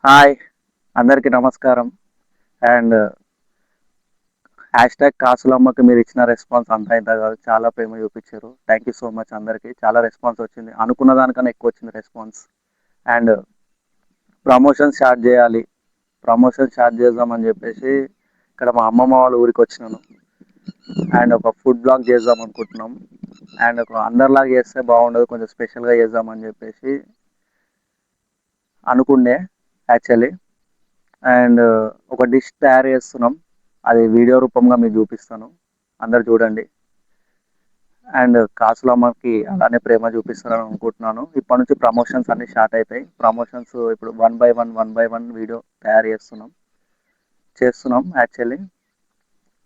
Hi! అందరికీ నమస్కారం. And కాసులమ్మకి మీరిచ్చిన రెస్పాన్స్ అంతా ఇంతా గాదు. చాలా ప్రేమ చూపిచ్చిర్రు. థాంక్ యూ సో మచ్ అందరికి. చాలా రెస్పాన్స్ వచ్చింది. అనుకున్న దానికన్నా ఎక్కువొచ్చింది రెస్పాన్స్. అండ్ ప్రమోషన్ స్టార్ట్ జేయాలి. ప్రమోషన్ స్టార్ట్ చేద్దామని జెప్పేసి ఇక్కడ మా అమ్మమ్మ వాళ్ళ ఊరికొచ్చినాను. అండ్ ఒక ఫుడ్ బ్లాగ్ చేద్దాం అనుకుంటున్నాం. అండ్ ఒక అందరిలాగా చేస్తే బాగుండదు. కొంచెం స్పెషల్‌గా చేద్దామని జెప్పేసి అనుకుండే యాక్చువల్లీ. అండ్ ఒక డిష్ తయారు చేస్తున్నాం. అది వీడియో రూపంగా మీకు చూపిస్తాను. అందరు చూడండి. అండ్ కాసులమ్మకి అలానే ప్రేమ చూపిస్తారని అనుకుంటున్నాను. ఇప్పటి నుంచి ప్రమోషన్స్ అన్నీ స్టార్ట్ అయితాయి. ప్రమోషన్స్ ఇప్పుడు వన్ బై వన్ వీడియో తయారు చేస్తున్నాం యాక్చువల్లీ.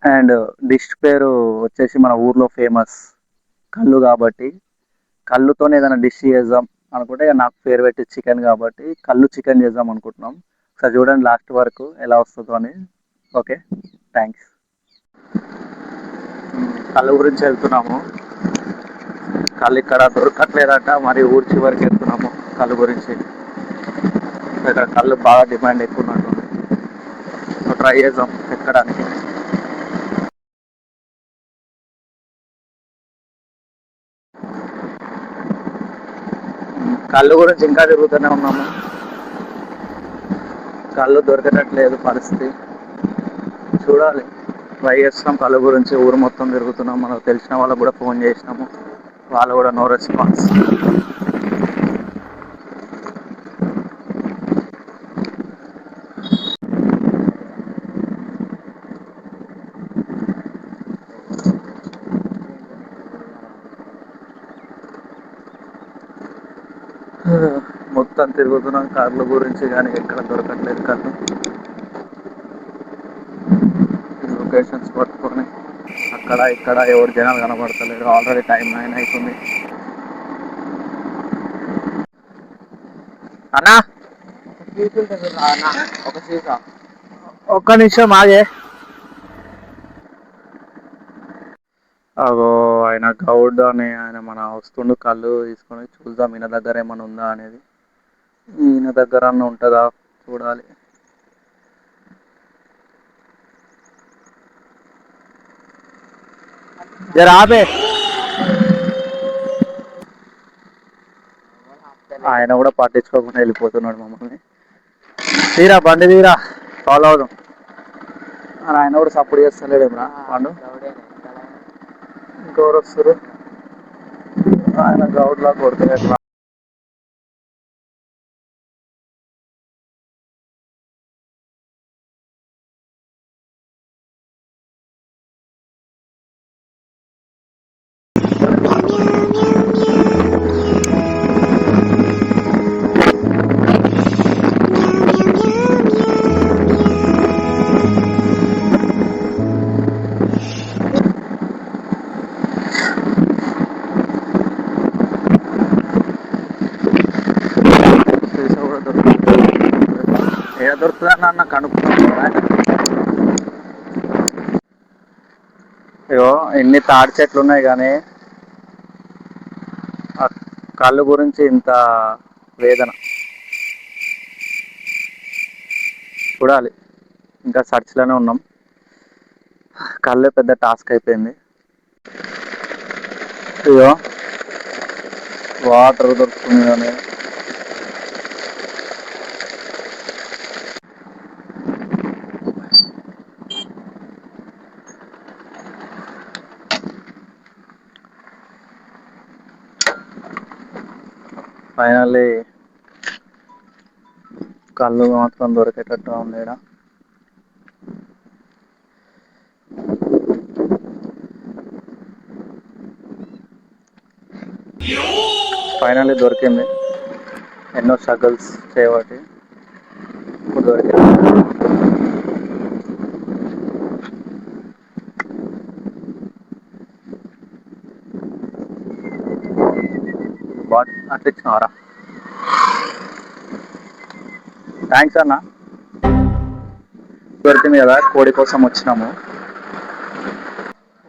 అండ్ డిష్ పేరు వచ్చేసి మన ఊర్లో ఫేమస్ కల్లు కాబట్టి కల్లుతోనే ఏదైనా డిష్ చేద్దాం అనుకుంటే ఇక నాకు ఫేవరెట్ చికెన్ కాబట్టి కల్లు చికెన్ చేద్దాం అనుకుంటున్నాం. ఒకసారి చూడండి లాస్ట్ వరకు ఎలా వస్తుందో అని. Okay, thanks. కళ్ళు గురించి వెళ్తున్నాము. కళ్ళు ఇక్కడ దొరకట్లేదంట, మరి ఊరి చివరికి వెళ్తున్నాము కళ్ళు గురించి. ఇక్కడ కళ్ళు బాగా డిమాండ్ ఎక్కువ ఉన్నట్టుంది. సో ట్రై చేద్దాం ఎక్కడానికి. కళ్ళు గురించి ఇంకా తిరుగుతూనే ఉన్నాము. కళ్ళు దొరకట్లేదు పరిస్థితి. చూడాలి, ట్రై చేస్తున్నాం కళ్ళు గురించి. ఊరు మొత్తం తిరుగుతున్నాం. మనకు తెలిసిన వాళ్ళకు కూడా ఫోన్ చేసినాము. వాళ్ళు కూడా నో రెస్పాన్స్. మొత్తం తిరుగుతున్నాం కార్ల గురించి, కానీ ఎక్కడ దొరకట్లేదు కళ్ళు. లొకేషన్స్ పట్టుకొని అక్కడ ఇక్కడ ఎవరు జనాలు కనబడతలేరు. ఆల్రెడీ టైం 9 అవుతుంది. అన్నా ఒక సీసా, ఒక్క నిమిషం ఆగే. అగో ఆయన గౌడ్ అని ఆయన మన వస్తుండు కళ్ళు తీసుకొని. చూద్దాం ఈయన దగ్గర ఏమైనా ఉందా అనేది. ఈయన దగ్గర అన్న ఉంటుందా చూడాలి. జర ఆపే. ఆయన కూడా పట్టించుకోకుండా వెళ్ళిపోతున్నాడు మమ్మల్ని. తీరా బండి తీరా, ఫాలో అవుదాం. ఆయన కూడా సపోర్ట్ చేస్తలేడేమరా పండు. ఇంకెవరు వస్తారు? ఆయన గౌడ్లా కొడుతుంది ఎట్లా. సీసా కూడా దొరుకుతుంది. ఏ దొరుకుతుందని అన్న కనుక్కున్నాను. అయ్యో ఎన్ని తాడి చెట్లు ఉన్నాయి కానీ ఆ కళ్ళు గురించి ఇంత వేదన. చూడాలి, ఇంకా సర్చ్లోనే ఉన్నాం. కళ్ళే పెద్ద టాస్క్ అయిపోయింది. అయ్యో వాటర్ దొరుకుతుంది కానీ ఫైనల్లీ కళ్ళు మాత్రం దొరికేటట్టు ఉంది ఈడ. ఫైనల్లీ దొరికింది. ఎన్నో స్ట్రగుల్స్ చేయబట్టి ఇప్పుడు దొరికింది. బాట్ అట్లా ఇచ్చినారా? థ్యాంక్స్ అన్న. దొరికింది కదా, కోడి కోసం వచ్చినాము.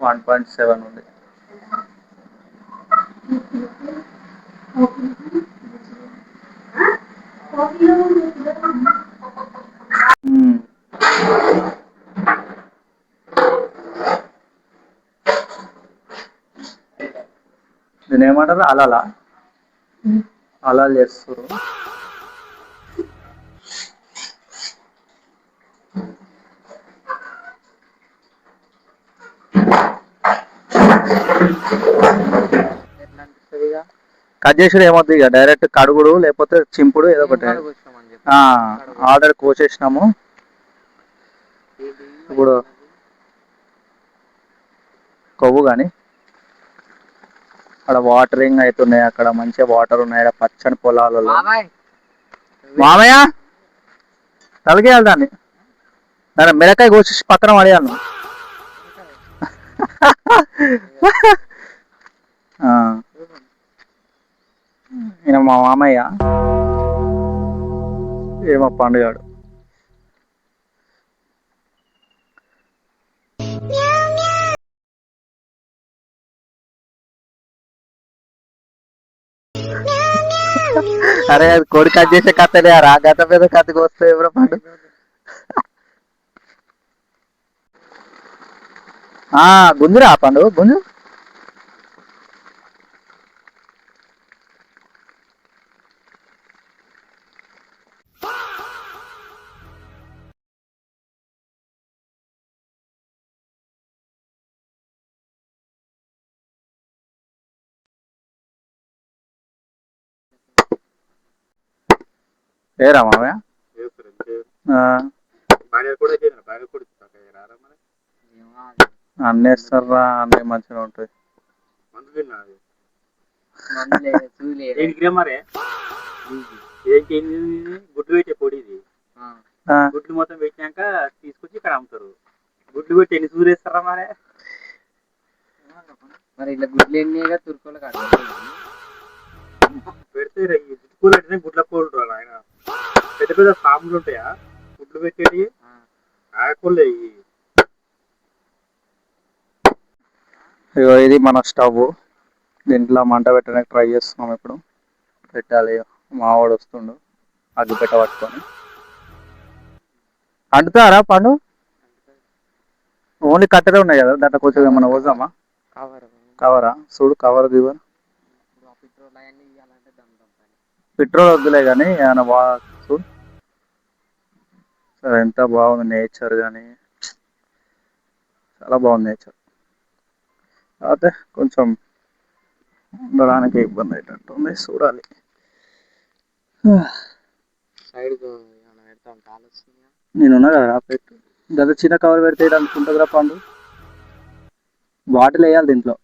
1.7 ఉంది. దీన్ని ఏమంటారు అలా అలా చేస్తారు. ఎట్లా అనిపిస్తుంది ఇక కట్ చేసుడు ఏమవుతుంది ఇక డైరెక్ట్ కడుగుడు లేకపోతే చింపుడు ఏదో ఏం ఒకటి. కడుగుతామని చెప్పి కడుగు ఆల్రెడీ కోసేసినాము. ఇది ఇప్పుడు కొవ్వు కానీ అక్కడ వాటరింగ్ అవుతున్నాయి, అక్కడ మంచిగా వాటర్ ఉన్నాయి, అక్కడ పచ్చని పొలాలలో. మామయ్య మామయ్య తలకేయాలి దాన్ని, దాని మిరకాయ కోసేసి పక్కన పడేయాలి. ఈయన మా మామయ్య, ఏమో పండుగాడు. అరే అది కోడి కట్ చేసే కథలే, ఆ గత మీద కథకి వస్తే ఎవరో పండు. గుంజురా పండు గుంజు. ఏరా మామయ్య అన్నీ వేస్తారా, అన్నీ మంచిగా ఉంటాయి. గుడ్లు పెట్టే పొడి ఇది. గుడ్లు మొత్తం పెట్టినాక తీసుకొచ్చి ఇక్కడ అమ్ముతారు. గుడ్లు పెట్టి ఎన్ని సూరేస్తారా మరి ఇట్లా గుడ్లు ఎన్ని తురుకోలు పెడితే గుడ్లు పెట్టినా గుడ్ల కోళ్ళు ఆయన పెద్ద పెద్ద సాములు ఉంటాయా గుడ్లు పెట్టేటి ఆకులు. ఇగో ఇది మన స్టవ్, దీంట్లో మంట పెట్టడానికి ట్రై చేస్తున్నాం. ఇప్పుడు పెట్టాలి, మావాడు వస్తుండు అగ్గి పెట్ట పట్టుకొని. అంటుతారా పండు? ఓన్లీ కట్టెలే ఉన్నాయి కదా, దాంట్లో కొంచెం ఏమన్నా పోదామా? కవరా చూడు, కవర్ దివ. పెట్రోల్ వద్దులే కానీ ఏమైనా చూడు. సరే ఎంత బాగుంది నేచర్, కానీ చాలా బాగుంది నేచర్. అయితే కొంచెం ఉండడానికి ఇబ్బంది అయ్యేటట్టుంది, చూడాలి. నేనున్నా కదా పెట్టు, గత చిన్న కవర్ పెడితే అనుకుంటుందిరా పండు. బాటిల్ వేయాలి దీంట్లో.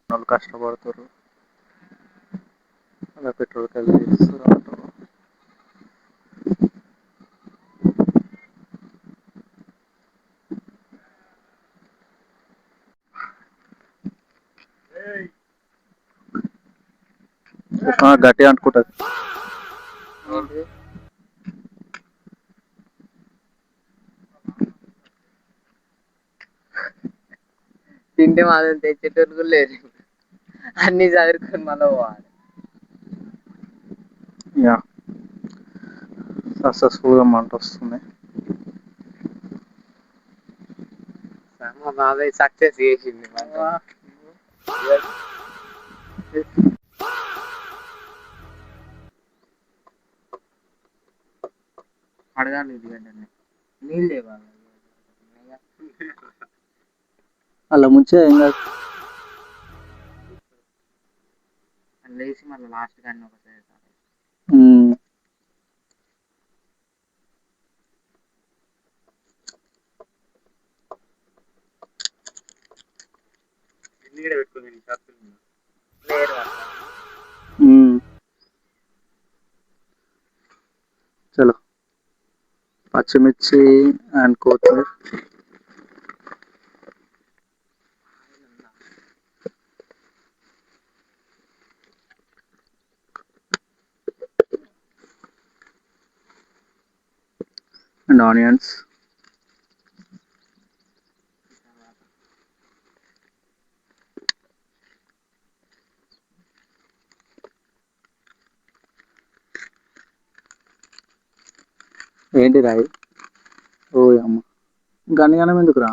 వాళ్ళు కష్టపడుతారు, అలా పెట్రోల్ కలిసి ఇస్తారు. గట్టి అంటుకుంటుంది. తింటే మాత్రం తెచ్చేటోళ్ళు కూడా లేరు, అన్ని చదువుకొని మళ్ళీ పోవాలి. యా సక్సెస్ఫుల్గా మంట వస్తుంది. మా బాబాయ్ సక్సెస్ చేసింది. అడగాలి నీళ్ళు లేవా అలా ముంచే ఏం కాదు. లేచి మళ్ళీ లాస్ట్ కానీ ఒకసారి చలో పచ్చిమిర్చి అండ్ కొత్తిమీర. And onions. ఏంటి రాయి? ఓ అమ్మ, గనిగానం ఎందుకురా?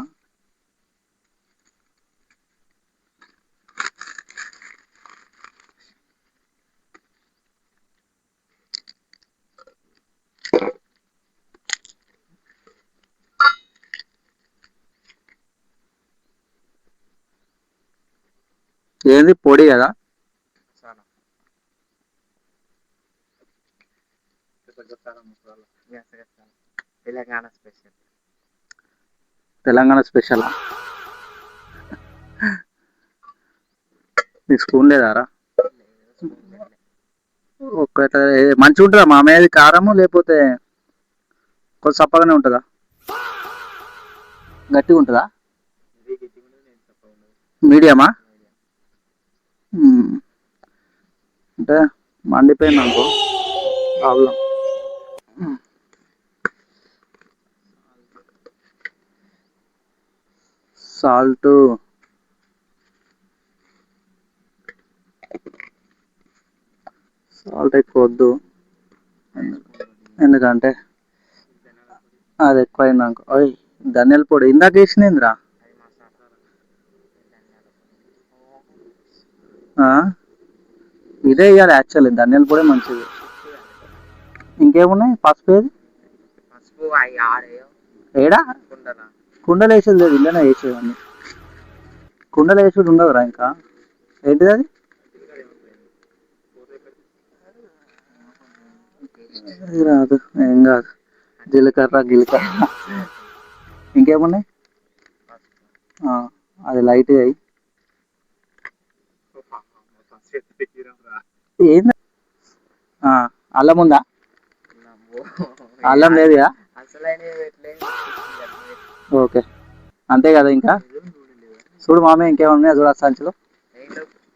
ఏంది పొడి కదా? మసాలా గసగసాల మసాలా గసగసాల తెలంగాణ స్పెషల్. తెలంగాణ స్పెషల్. నీకు స్పూన్ లేదారా? ఒక్కట మంచిగా ఉంటుందా మామయ్యది కారము, లేకపోతే కొంచెం సప్పగానే ఉంటుందా? గట్టిగా ఉంటుందా? ఇది గట్టిగా ఉండదు, నేను తక్కువ ఉండదు. మీడియమా? అంటే మండిపోయింది అనుకో ప్రాబ్లం. సాల్ట్ ఎక్కువ వద్దు, ఎందుకంటే అది ఎక్కువైంది అనుకో. అయ్యి ధనియాల పొడి ఇందాక వేసినేంద్రా? అది మసాలా ధనియాల పొడి. ఇదే ఇవ్వాలి యాక్చువల్లీ, ధనియాల పొడి మంచిది. ఇంకేమున్నాయి? పసుపు ఏది? పసుపు అవి ఆడేయో ఏడా? కుండలా కుండలు వేసేది లేదు, ఇల్లనే వేసేదాన్ని. కుండలు వేసేది ఉండదురా ఇంకా. ఏంటిది అది? అది రాదు, ఏం కాదు. జీలకర్ర గిలకర్ర ఇంకేమున్నాయి? పసుపు అది లైట్గా అయ్యి. ఏంది? అల్లం ఉందా? అల్లం లేదుగా? అసలైన ఓకే, అంతే కదా. ఇంకా చూడు మామయ్య, ఇంకేమన్నా చూడు ఆ సంచిలో.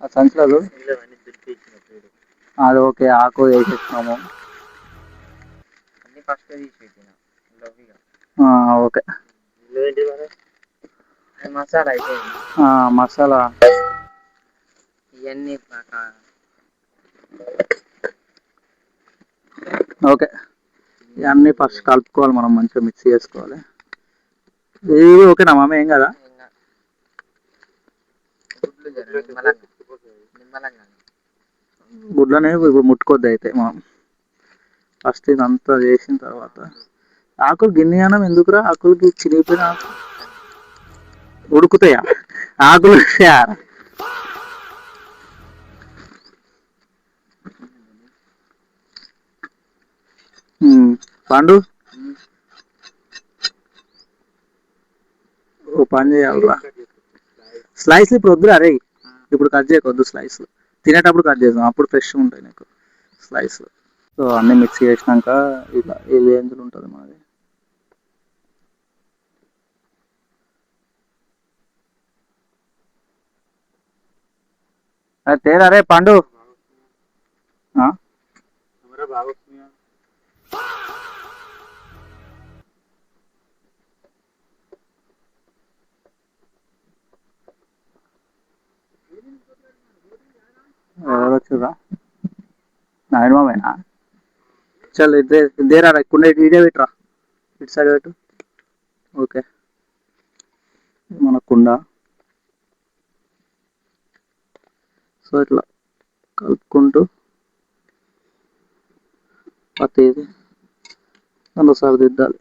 ఆ సంచిలో చూడు. అది ఓకే, ఆకు వేసేసినాము. అన్ని ఫస్ట్ తీసి పెట్టిన ఓకే. మసాలా అయిపోయింది. మసాలా ఇవన్నీ ఓకే. ఇవన్నీ ఫస్ట్ కలుపుకోవాలి మనం, మంచిగా మిక్స్ చేసుకోవాలి. ఇది ఓకేనా మామ? ఏం కదా? గుడ్లనే ఇప్పుడు ముట్టుకోద్దు అయితే మనం. ఫస్ట్ ఇదంతా చేసిన తర్వాత ఆకులు గిన్నెయానం ఎందుకురా? ఆకులకి చిరిగిపోయిన ఉడుకుతాయా ఆకులు? పండు ఓ పని చేయాలరా, స్లైస్ ఇప్పుడు వద్దురా రే. ఇప్పుడు కట్ చేయకొద్దు స్లైస్, తినేటప్పుడు కట్ చేద్దాం, అప్పుడు ఫ్రెష్గా ఉంటాయి నీకు స్లైస్. సో అన్నీ మిక్స్ చేసినాక ఇలా ఈ రేంజ్లో ఉంటుంది మాది. తేరా రే పండు. ఎవరు వచ్చురా? నాయన మామేనా? చల్ దేరా కుండ ఇటే పెట్టరా, ఇటు సైడ్ పెట్టు. ఓకే, మన కుండ. సో ఇట్లా కలుపుకుంటూ పత్తేది రెండోసారి దిద్దాలి.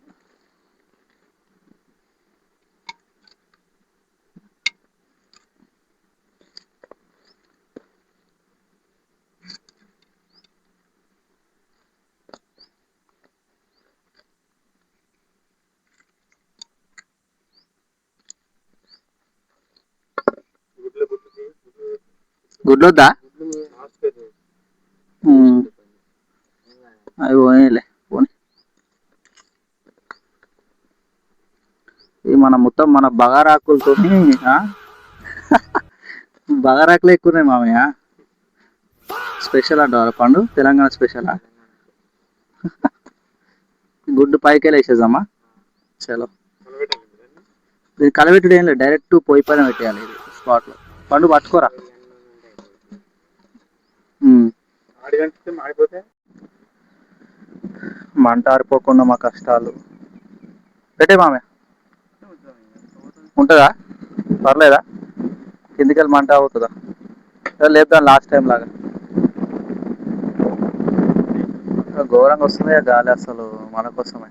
గుడ్లొద్దా? అవి పోనీలే, పోనీ. ఇది మన మొత్తం మన బగారాకులతో బగారాకులు ఎక్కువనే మామయ్య. స్పెషల్ అంటారా పండు? తెలంగాణ స్పెషలా? గుడ్డు పైకి వేసేద్దామా? చలో, ఇది కలబెట్టుడు ఏం లేదు, డైరెక్ట్ పొయ్యి పైన పెట్టేయాలి ఇది స్పాట్లో. పండు పట్టుకోరా. మంట ఆరిపోకుండా మా కష్టాలు. పెట్టే మామయ్య. ఉంటుందా? పర్లేదా? కిందికి వెళ్ళి మంట అవుతుందా? లేపుదాం లాస్ట్ టైం లాగా. ఘోరంగా వస్తుంది గాలి అసలు మన కోసమే.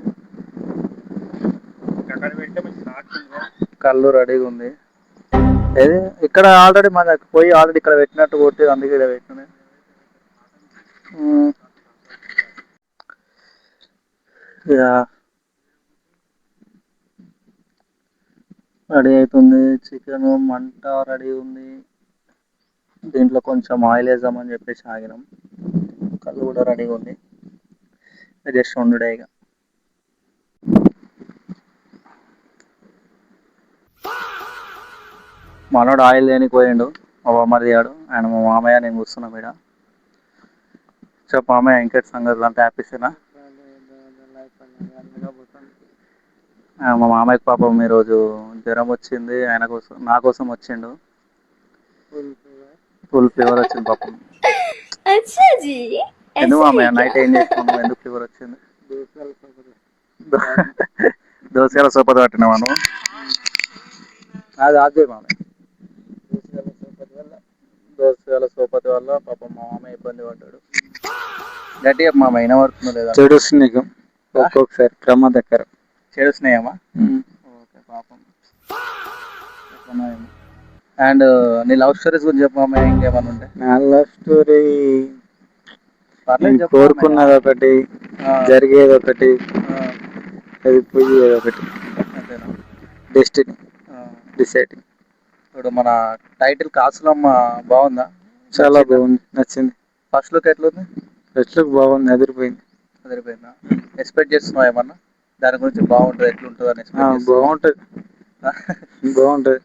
అక్కడ పెడితే మంచి సాక్షి ఉంది. కళ్ళు రెడీగా ఉంది. ఏది ఇక్కడ ఆల్రెడీ మన పోయి ఆల్రెడీ ఇక్కడ పెట్టినట్టు కొట్టి అందుకే ఇక్కడ పెట్టిన. రెడీ అవుతుంది చికెన్. మంట రెడీ ఉంది. దీంట్లో కొంచెం ఆయిల్ వేద్దామని చెప్పేసి ఆగినాం. కళ్ళు కూడా రెడీగా ఉంది. జస్ట్ వండుడే ఇక. మనోడు ఆయిల్ దేనికి పోయిండు. మా బామ్మది ఆడు ఆయన మా మామయ్య నేను కూర్చున్నాం ఇక్కడ. చెప్పు మామయ్య ఇంకేటి సంగతులు అంతా హ్యాపీసేనా? మా మామయ్యకి పాపం ఈరోజు జ్వరం వచ్చింది. ఆయన కోసం నా కోసం వచ్చిండు. ఫుల్ ఫీవర్ వచ్చింది పాపం. ఎందుకు మామయ్య నైట్ ఏం చేసుకున్నావు? ఎందుకు ఫీవర్ వచ్చింది? దోసకాయల సోపతి పట్టినావా నువ్వు? అది అదే మామయ్య. దోసకాయల సోపతి వల్ల పాపం మా మామయ్య ఇబ్బంది పడ్డాడు. గట్టిగా మామయ్య వినబడుతుందో లేదా? చెడు స్నేహం ఒక్కొక్కసారి ప్రమాదకరం. చెడు స్నేహమా? ఓకే పాపం. అండ్ నీ లవ్ స్టోరీస్ గురించి చెప్పు మామయ్య. ఇంకేమన్నా ఉంటే? నా లవ్ స్టోరీ పర్లేదు చెప్పు. కోరుకున్నది ఒకటి, జరిగేది ఒకటి, అది పోయేది ఒకటి. అంతేనా? Destiny deciding. ఇప్పుడు మన టైటిల్ కాసులమ్మ బాగుందా? చాలా బాగుంది, నచ్చింది. ఫస్ట్ లుక్ ఎట్లుంది? ఫస్ట్ లుక్ బాగుంది, అదిరిపోయింది. అదిరిపోయిందా? ఎక్స్పెక్ట్ చేస్తున్నావు ఏమన్నా దాని గురించి? బాగుంటుంది ఎట్లుంటుంది అని ఎక్స్పెక్ట్? బాగుంటుంది బాగుంటుంది.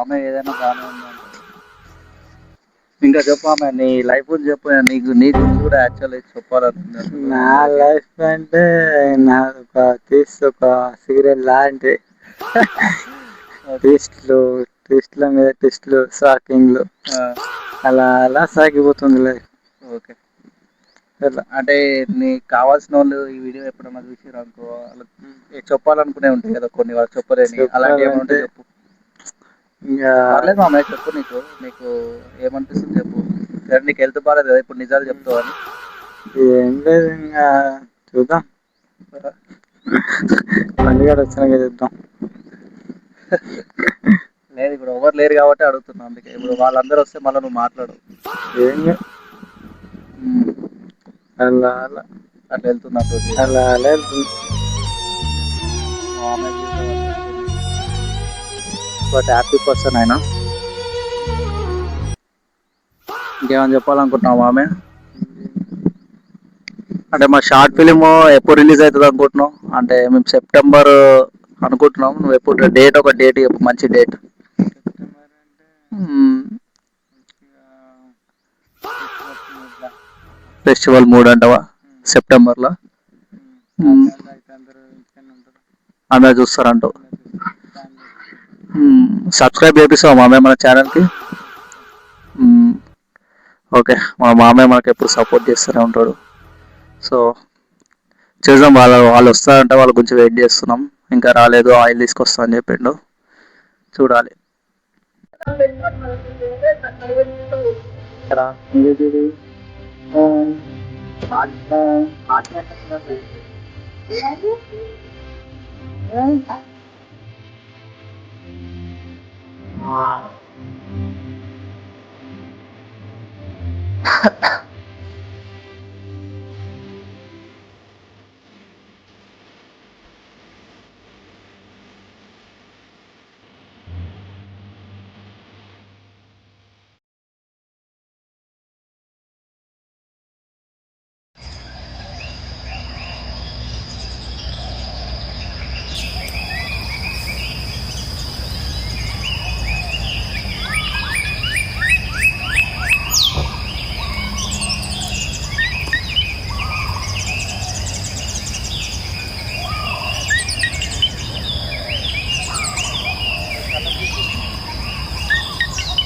ఆమె ఏదైనా బాగానే ఉంది అంటే. ఇంకా చెప్పు ఆమె నీ లైఫ్ గురించి చెప్పు. నీ గురించి కూడా యాక్చువల్లీ చెప్పాలని. నా లైఫ్ అంటే నా ఒక సీరియల్ లాంటి టెస్ట్ల మీద టెస్ట్లు, షాకింగ్లు, అలా అలా సాగిపోతుంది లైఫ్. ఓకే. అంటే నీకు కావాల్సిన వాళ్ళు ఈ వీడియో ఎప్పుడన్నా చూసిరు అనుకో, వాళ్ళకి చెప్పాలనుకునే ఉంటాయి కదా కొన్ని, వాళ్ళు చెప్పలేని అలాంటి ఏమైనా ఉంటే చెప్పు. పర్లేదు మామ చెప్పు. నీకు ఏమనిపిస్తుంది చెప్పు. నీకు హెల్త్ బాగాలేదు కదా ఇప్పుడు, నిజాలు చెప్తావు అని. ఏం లేదు, ఇంకా చూద్దాం. పండుగ వచ్చినాక చూద్దాం. లేదు ఇప్పుడు ఎవరు లేరు కాబట్టి అడుగుతున్నా. అందుకే ఇప్పుడు వాళ్ళందరూ వస్తే మళ్ళీ నువ్వు మాట్లాడు. ఏం అలా అలా అట్లా వెళ్తున్నట్టు అలా అలా వెళ్తుంది. బట్ హ్యాపీ పర్సన్ అయినా. ఇంకేమైనా చెప్పాలనుకుంటున్నావు ఆమె? అంటే మా షార్ట్ ఫిలిం ఎప్పుడు రిలీజ్ అవుతుంది అనుకుంటున్నావు? అంటే మేము సెప్టెంబర్ అనుకుంటున్నాం. నువ్వు ఎప్పుడు డేట్, ఒక డేట్ చెప్పు, మంచి డేట్. ఫెస్టివల్ మూడ్ అంటావా సెప్టెంబర్లో? అందరు చూస్తారంటావు. సబ్స్క్రైబ్ చేపిస్తావా మామయ్య మన ఛానల్కి? ఓకే. మా మామయ్య మనకి ఎప్పుడు సపోర్ట్ చేస్తూనే ఉంటాడు. సో చూద్దాం. వాళ్ళు వస్తారంటే వాళ్ళ గురించి వెయిట్ చేస్తున్నాం. ఇంకా రాలేదు, ఆయిల్ తీసుకొస్తా అని చెప్పిండు. చూడాలి.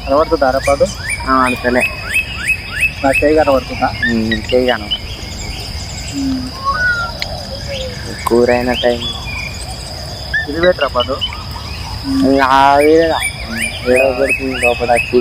కనబడుతుందా అరపాదు? అంతలే నా చేయి కనబడుతుందా? చేయగాను. కూర అయిన టైం ఇది పెట్టరా పాదు. ఏడో పెడుతుంది లోపల వచ్చి.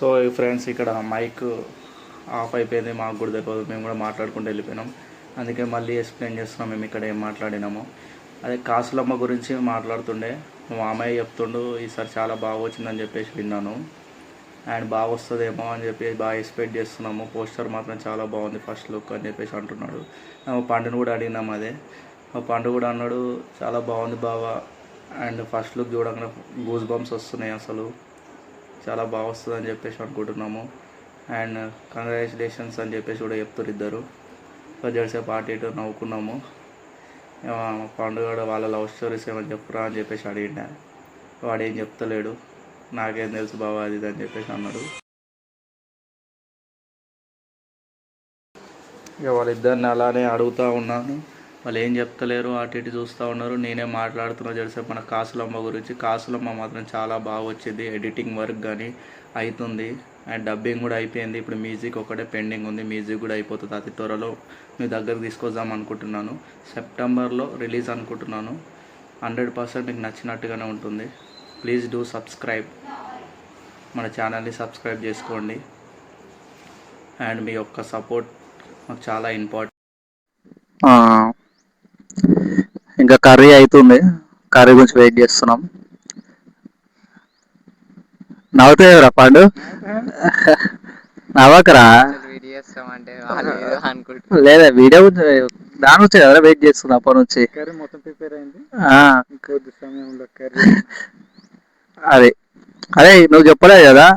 సో ఫ్రెండ్స్ ఇక్కడ మైక్ ఆఫ్ అయిపోయింది, మాకు కూడా తెలియదు, మేము కూడా మాట్లాడుకుంటూ వెళ్ళిపోయినాం. అందుకే మళ్ళీ ఎక్స్ప్లెయిన్ చేస్తున్నాం మేము ఇక్కడ ఏం మాట్లాడినామో. అదే కాసులమ్మ గురించి మాట్లాడుతుండే మా మామయ్య చెప్తుండు ఈసారి చాలా బాగా వచ్చిందని చెప్పేసి విన్నాను. అండ్ బాగా వస్తుందేమో అని చెప్పి బాగా ఎక్స్పెక్ట్ చేస్తున్నాము. పోస్టర్ మాత్రం చాలా బాగుంది ఫస్ట్ లుక్ అని చెప్పేసి అంటున్నాడు. పండుని కూడా అడిగినాము అదే. పండు కూడా అన్నాడు చాలా బాగుంది బావా, అండ్ ఫస్ట్ లుక్ చూడగానే గూస్ బంప్స్ వస్తున్నాయి, అసలు చాలా బాగా వస్తుంది అని చెప్పేసి అనుకుంటున్నాము. అండ్ కంగ్రాచులేషన్స్ అని చెప్పేసి కూడా చెప్తారు ఇద్దరు. జడిసేపు అటు ఇటు నవ్వుకున్నాము. పండుగ వాళ్ళ లవ్ స్టోరీస్ ఏమైనా చెప్పురా అని చెప్పేసి అడిగిండా. వాడేం చెప్తలేడు, నాకేం తెలుసు బావా అది ఇది అని చెప్పేసి అన్నాడు. ఇక వాళ్ళిద్దరిని అలానే అడుగుతూ ఉన్నాను, వాళ్ళు ఏం చెప్తలేరు, అటు ఇటు చూస్తూ ఉన్నారు. నేనే మాట్లాడుతున్నా జడిసేపు మన కాసులమ్మ గురించి. కాసులమ్మ మాత్రం చాలా బాగా వచ్చింది, ఎడిటింగ్ వర్క్ కానీ అవుతుంది, అండ్ డబ్బింగ్ కూడా అయిపోయింది. ఇప్పుడు మ్యూజిక్ ఒకటే పెండింగ్ ఉంది, మ్యూజిక్ కూడా అయిపోతుంది అతి త్వరలో. మీ దగ్గరకు తీసుకొద్దాం అనుకుంటున్నాను, సెప్టెంబర్లో రిలీజ్ అనుకుంటున్నాను. 100% మీకు నచ్చినట్టుగానే ఉంటుంది. ప్లీజ్ డూ సబ్స్క్రైబ్, మన ఛానల్ని సబ్స్క్రైబ్ చేసుకోండి. అండ్ మీ యొక్క సపోర్ట్ మాకు చాలా ఇంపార్టెంట్. ఇంకా కర్రీ అవుతుంది, కర్రీ గురించి వెయిట్ చేస్తున్నాం. నవ్వుతావురా పండు, నవ్వకరా. లేదా వీడియో దాని వచ్చే కదా వెయిట్ చేస్తున్నా అప్పటి నుంచి. కర్రీ మొత్తం ప్రిపేర్ అయింది, కొద్ది సమయంలో కర్రీ. అదే అదే నువ్వు చెప్పలేదు కదా.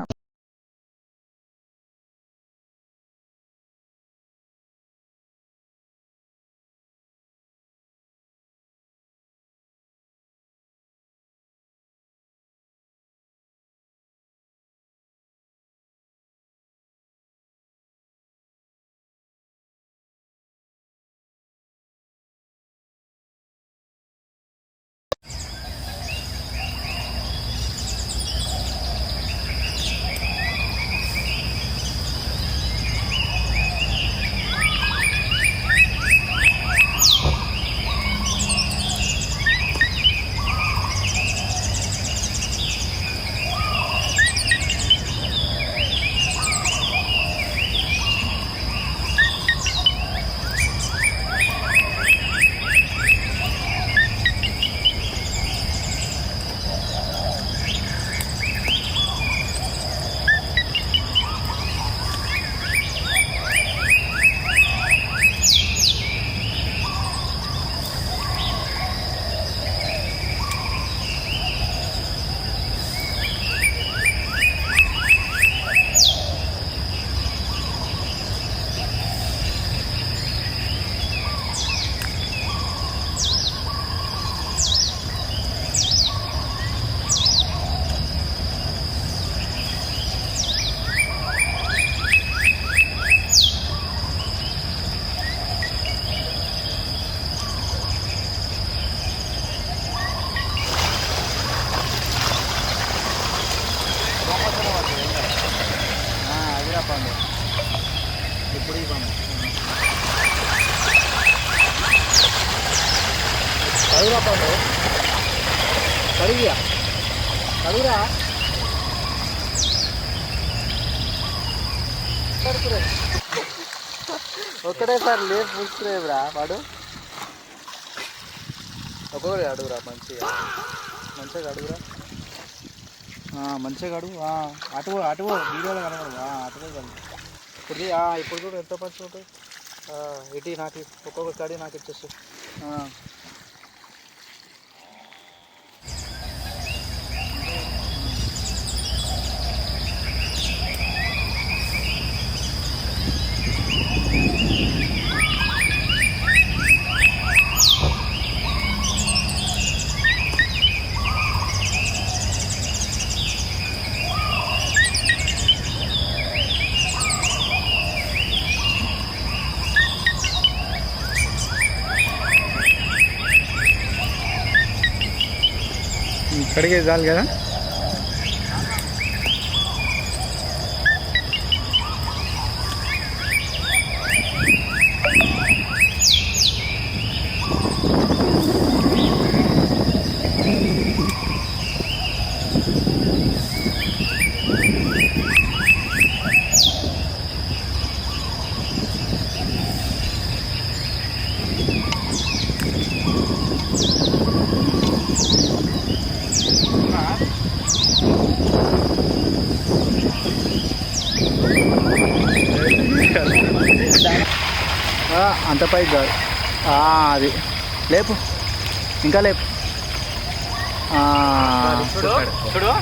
పండు ఇప్పుడు ఈ పండు కడుగురా పండు కడిగిరా కడుగురా ఒక్కటేసారి లేపు పూసుకురేవురా వాడు ఒక్కొక్కటి అడుగురా మంచిగా మంచిగా అడుగురా మంచిగా అడుగు అటు అటు వీడియోలో కనబడదు అటు కలదు ఇప్పుడు ఇప్పుడు కూడా ఎంత మంచిగా ఉంటుంది ఇటు నాకు ఒక్కొక్క కడి నాకు ఇచ్చేసి కడిగే చాలు కదా అంత పైకి కాదు అది లేపు ఇంకా లేపు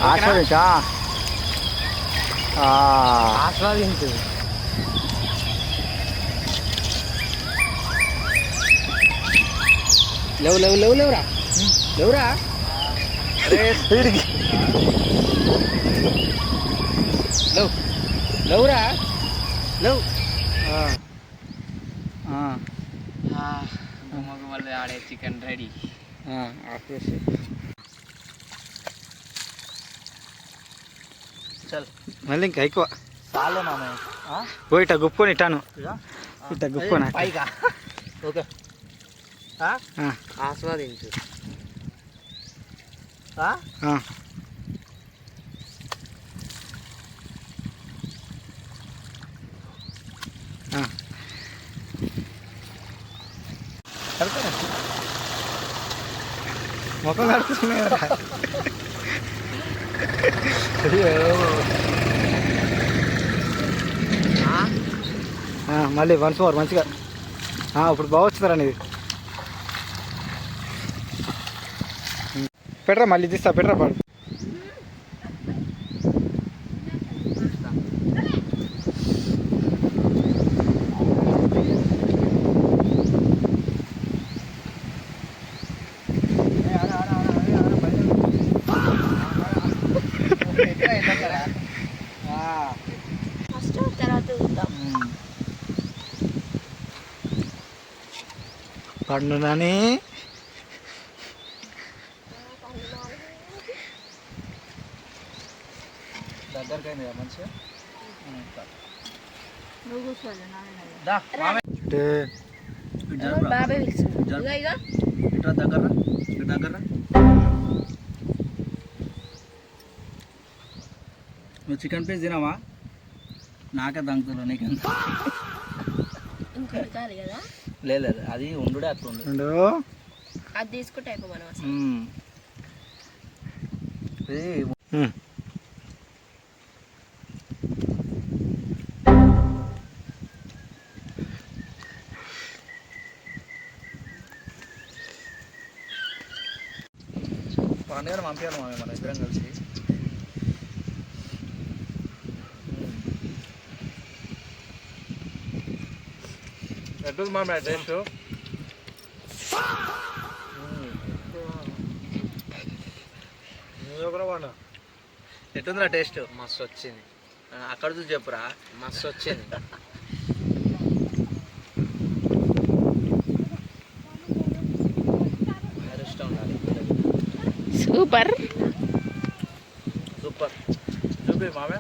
ఆస్వాదించా ఆస్వాదించు లేవు లేవు లేవు లేవురా లేవురా లేవు లేవురా లేవు మగవాళ్ళు ఆడే చికెన్ రెడీ చల్ మళ్ళీ ఇంకా ఎక్కువ చాలే మామయ్య ఓ ఇట్లా గుప్పుకొని ఇట్టాను ఇట్లా గుప్పుకొని పైగా ఓకే ఆస్వాదించు మొక్కలు నడుస్తున్నాయి మళ్ళీ 1 4 మంచిగా ఇప్పుడు బాగా వచ్చిందిరా ఇది పెట్టరా మళ్ళీ తీస్తా పెట్టరా పాడు పండునని దగ్గరకైంది మంచిగా నువ్వు చికెన్ పీస్ తినావా నాకే దంగుతులు నీకెంత లేదు అది ఉండు అట్లుండు అది తీసుకుంటే అయిపోయి పండుగను పంపించాలి మన ఇద్దరం కలిసి ఎట్టుంది మా టేస్ట్ ఎట్టుందిరా టేస్ట్ మస్తు వచ్చింది అక్కడ చూసి చెప్పురా మస్తు వచ్చింది అరిష్టం ఉండాలి సూపర్ సూపర్ చూపి మామే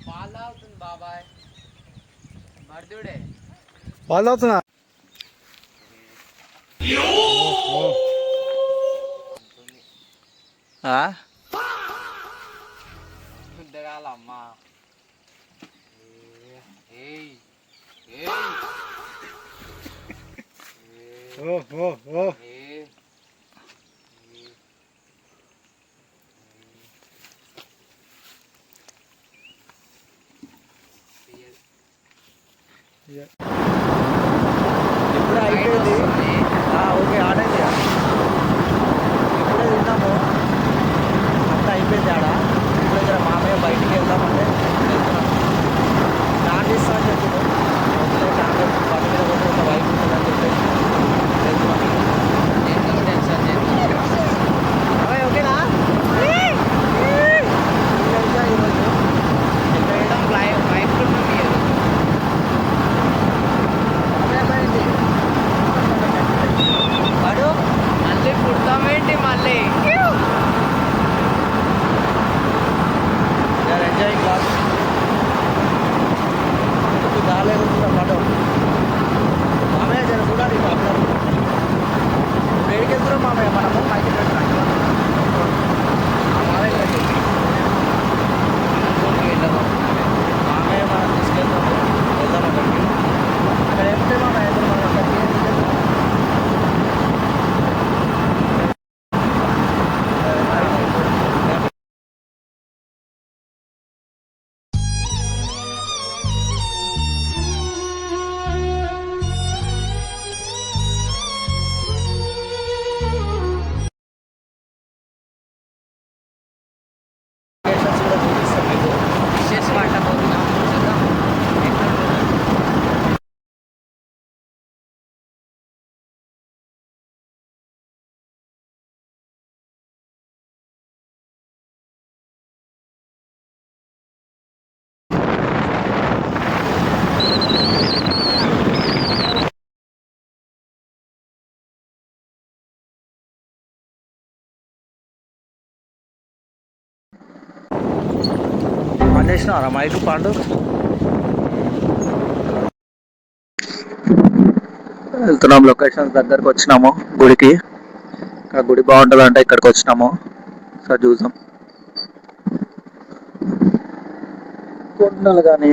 పాలు తాగుతుంది బాబాయ్ మర్దుడే వాళ్ళు అవుతున్నా ముద్దగాలమ్మా ఏయ్ ఏయ్ ఏ ఇప్పుడు అయిపోయింది. ఓకే ఆడండి. ఇప్పుడే తిన్నాము, అంతా అయిపోయింది ఆడ. ఇప్పుడు ఇక్కడ మామయ్య బయటికి వెళ్దామంటే వెళ్తున్నాం. నాన్ ఇస్తా అని చెప్తున్నాం. బండి మీద పోతే ఒక వైపు ఉంటుందని చెప్పేసి వెళ్తున్నాం. మామయ్య ఓకేనా? ఈరోజు వాడు మళ్ళీ పుడతామేంటి మళ్ళీ ఎంజాయింగ్ క్లాస్ రాలేకుండా పాటు మామయ్య జర చూడాలి. వేడికి వెళ్తున్నాం మామయ్య, మనము పైకి వెళ్తున్నాం. మామయ్య మామయ్య మనం తీసుకెళ్తాము, వెళ్దాం అక్కడికి. అక్కడ ఏమిటే మామయ్య మనం అక్కడికి లొకేషన్స్ కూడా చూపిస్తాం మీకు. ఫిషెస్ పట్టబోతున్నాం చూద్దాం ఆన్ చేసినారా మైక్ పాండు? వెళ్తున్నాం, లొకేషన్స్ దగ్గరకు వచ్చినాము గుడికి. ఇక్కడ గుడి బాగుంటుంది అంటే ఇక్కడికి వచ్చినాము. సార్ చూసాం కొండలు కానీ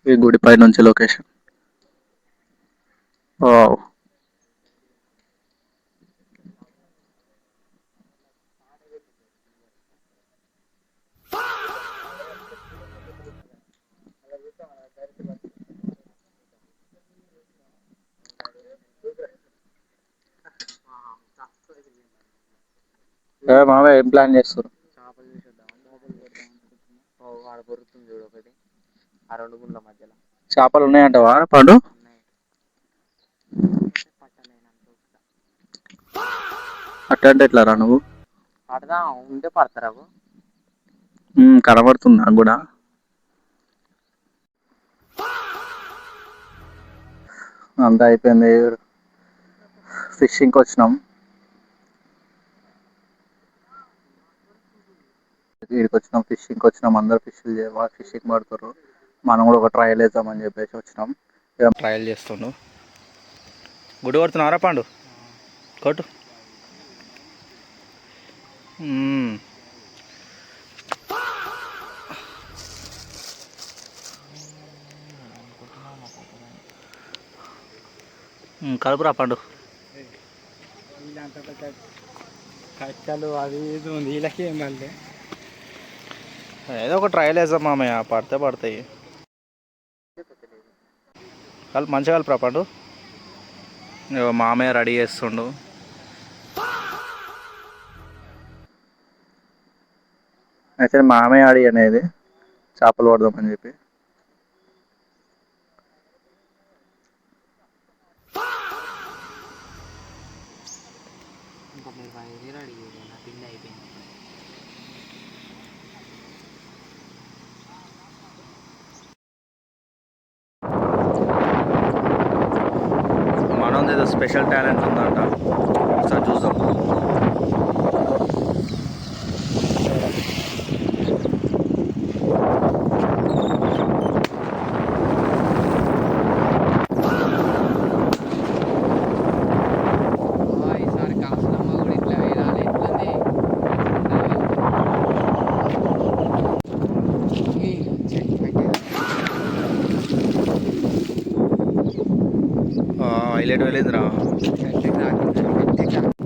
ఈ గుడి పై నుంచి లొకేషన్. వావ్. మామయ్య ఏం ప్లాన్ చేస్తారు? చేపలు చూసేద్దాం వాడు బొరుకుతుంది చూడు ఒకటి ఆ రెండు గుండ్ల మధ్యలో చేపలు ఉన్నాయంటవా పండు? ఉన్నాయి అట్టంటే ఎట్లా రా నువ్వు? పడదా ఉంటే పడతారా కనబడుతుంది నాకు కూడా. అంతా అయిపోయింది, ఫిషింగ్కి వచ్చినాం. వీడికి వచ్చినాం, ఫిషింగ్కి వచ్చినాం. అందరు ఫిషింగ్ పడుతారు. మనం కూడా ఒక ట్రయల్ వేద్దామని చెప్పేసి వచ్చినాం. ట్రయల్ చేస్తుండు. గుడి కొడుతున్నారా పండు? కొట్టు. కలుపురా పండు. కట్టలు అది ఇది ఉంది వీళ్ళకి ఏం మళ్ళీ ఏదో ఒక ట్రయల్ వేద్దాం మామయ్య, పడితే పడతాయి. కలిపి మంచిగా కలిపి పండు. మామయ్య రెడీ చేస్తుండు. అయితే మామయ్య ఆడి అనేది చేపలు పడదామని చెప్పి. ఇంకా మీరు వైర్ రెడీ చేయలేదు, నా పిండి అయిపోయింది. మనది ఏదో స్పెషల్ టాలెంట్ ఉందంట, ఒకసారి చూద్దాం. ఈసారి కాసులమ్మ కూడా ఇట్లా వేయాలి, ఎట్లుంది హైలైట్ వెళ్ళిందిరా. గట్టిగా తాకింది.